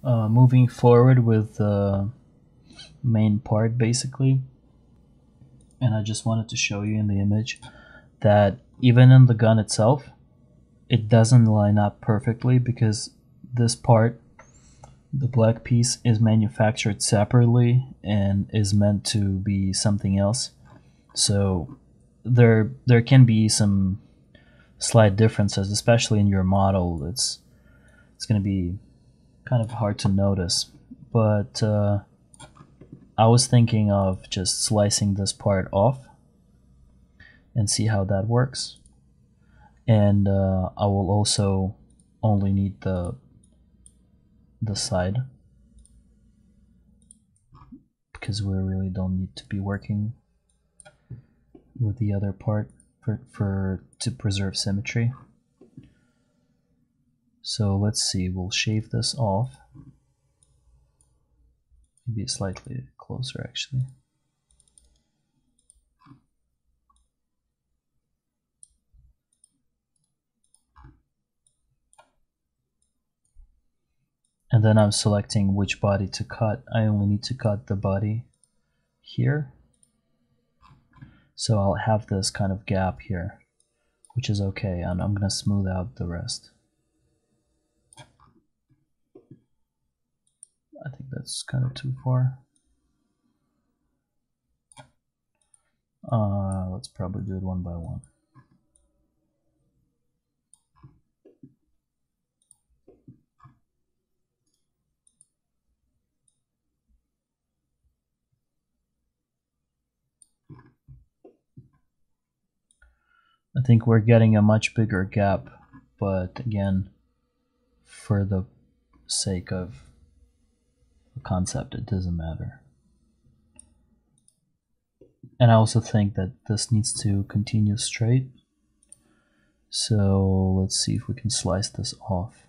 moving forward with the main part basically, and I just wanted to show you in the image that even in the gun itself it doesn't line up perfectly because this part, the black piece, is manufactured separately and is meant to be something else. So there can be some slight differences, especially in your model. It's going to be kind of hard to notice, but I was thinking of just slicing this part off and see how that works. And I will also only need the side, because we really don't need to be working with the other part to preserve symmetry. So let's see, we'll shave this off, maybe slightly closer actually. And then I'm selecting which body to cut. I only need to cut the body here. So I'll have this kind of gap here, which is okay, and I'm going to smooth out the rest. I think that's kind of too far. Let's probably do it one by one. I think we're getting a much bigger gap, but again, for the sake of the concept, it doesn't matter. And I also think that this needs to continue straight. So let's see if we can slice this off.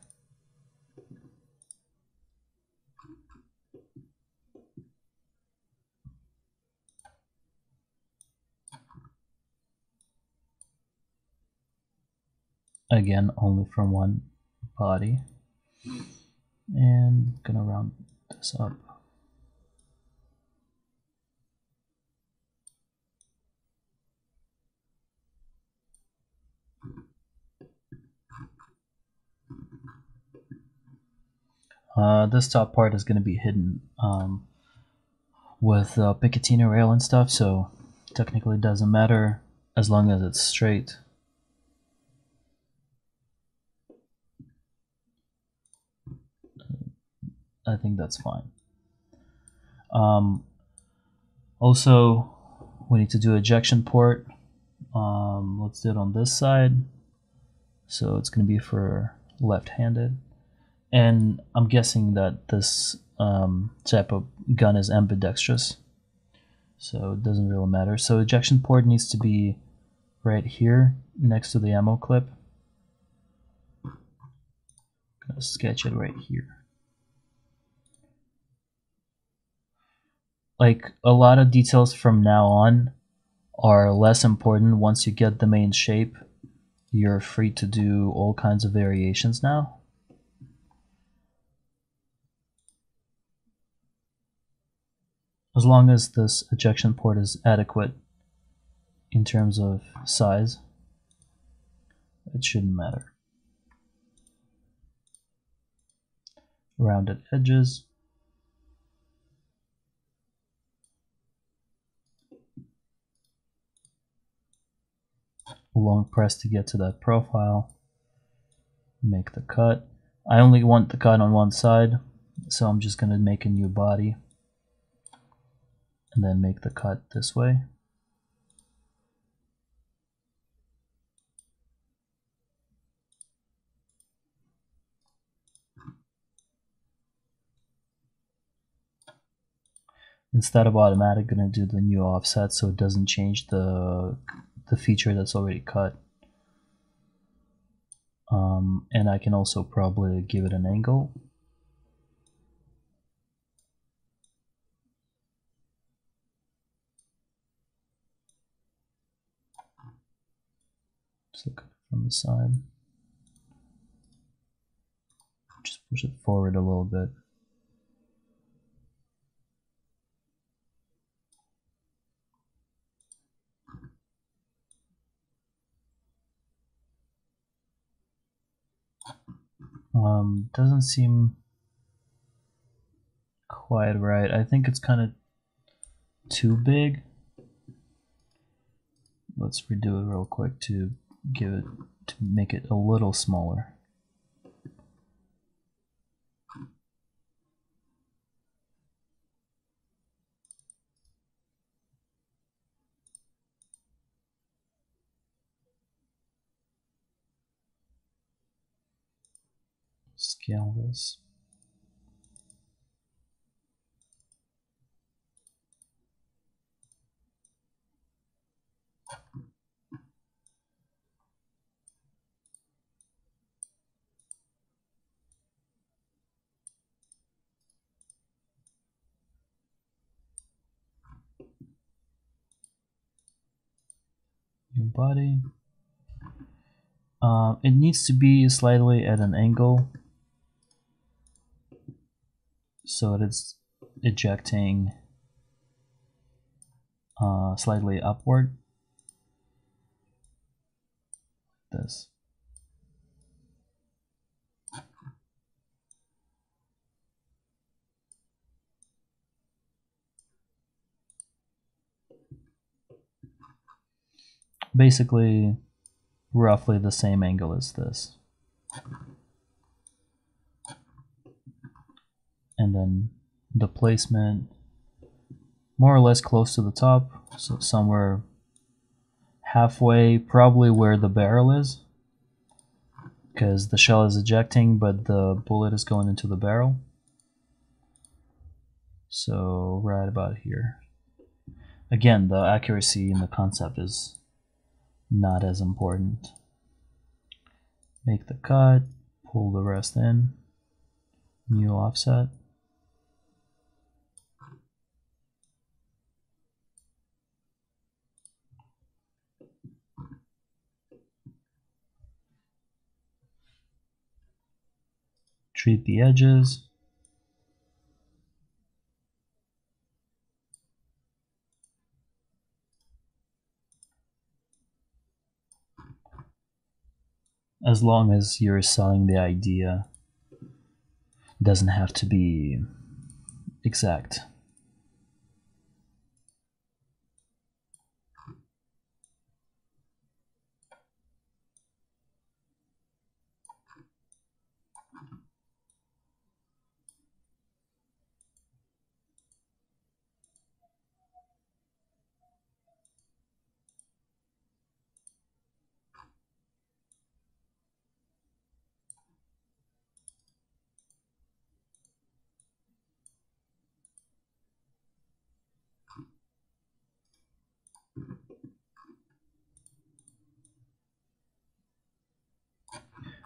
Again, only from one body. And I'm gonna round this up. This top part is going to be hidden with Picatinny rail and stuff, so technically it doesn't matter as long as it's straight. I think that's fine. Also, we need to do ejection port. Let's do it on this side. So it's going to be for left-handed. And I'm guessing that this type of gun is ambidextrous, so it doesn't really matter. So ejection port needs to be right here next to the ammo clip. I'm gonna sketch it right here. Like, a lot of details from now on are less important. Once you get the main shape, you're free to do all kinds of variations now. As long as this ejection port is adequate in terms of size, it shouldn't matter. Rounded edges. Long press to get to that profile. Make the cut. I only want the cut on one side, so I'm just going to make a new body and then make the cut this way. Instead of automatic, I'm going to do the new offset so it doesn't change the feature that's already cut. And I can also probably give it an angle. Just look at it from the side. Just push it forward a little bit. Doesn't seem quite right. I think it's kind of too big. Let's redo it real quick to make it a little smaller. Scale this. New body. It needs to be slightly at an angle so it is ejecting slightly upward. This. Basically, roughly the same angle as this. And then the placement more or less close to the top, so somewhere halfway, probably where the barrel is, because the shell is ejecting but the bullet is going into the barrel. So right about here. Again, the accuracy in the concept is not as important. Make the cut, pull the rest in, new offset. Treat the edges. As long as you're selling the idea, it doesn't have to be exact.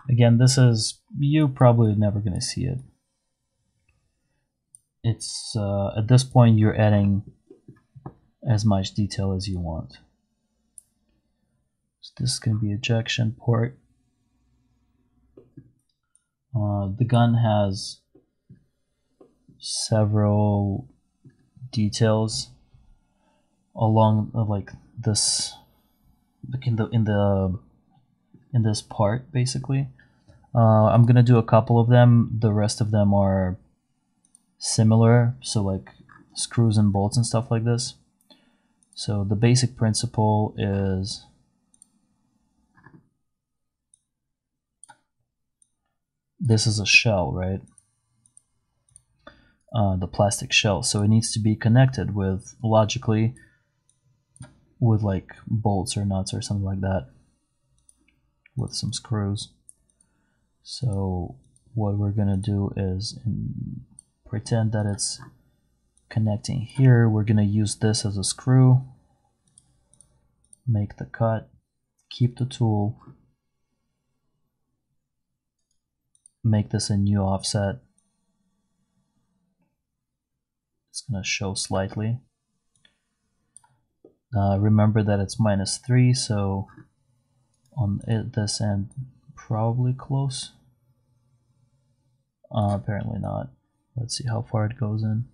Again, this is, you're probably never going to see it. It's at this point you're adding as much detail as you want. So this is going to be ejection port. The gun has several details along like this, like in this part basically. I'm gonna do a couple of them. The rest of them are similar, so like screws and bolts and stuff like this. So the basic principle is this is a shell, right? The plastic shell, so it needs to be connected with, logically, with like bolts or nuts or something like that, with some screws. So what we're gonna do is pretend that it's connecting here. We're gonna use this as a screw, make the cut, keep the tool, make this a new offset. It's gonna show slightly. Remember that it's -3, so on this end probably close. Apparently not. Let's see how far it goes in.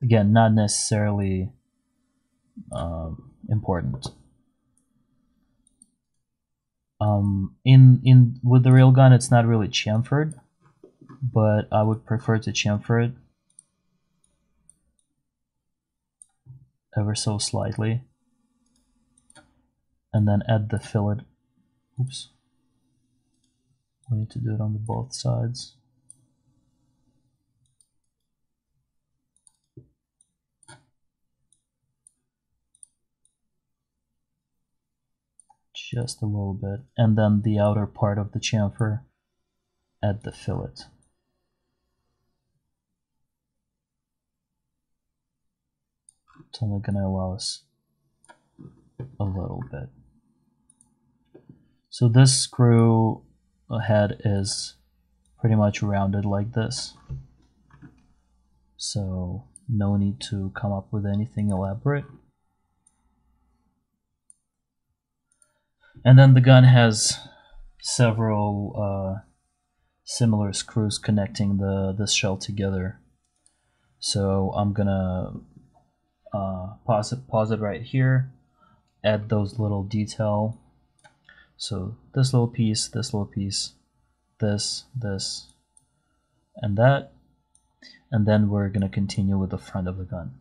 Again, not necessarily important. With the railgun, it's not really chamfered, but I would prefer to chamfer it ever so slightly, and then add the fillet. Oops. We need to do it on the both sides. Just a little bit, and then the outer part of the chamfer, add the fillet. It's only going to allow us a little bit. So this screw head is pretty much rounded like this, so no need to come up with anything elaborate. And then the gun has several similar screws connecting this shell together. So I'm gonna pause it right here, add those little detail. So this little piece, this, and that, and then we're gonna continue with the front of the gun.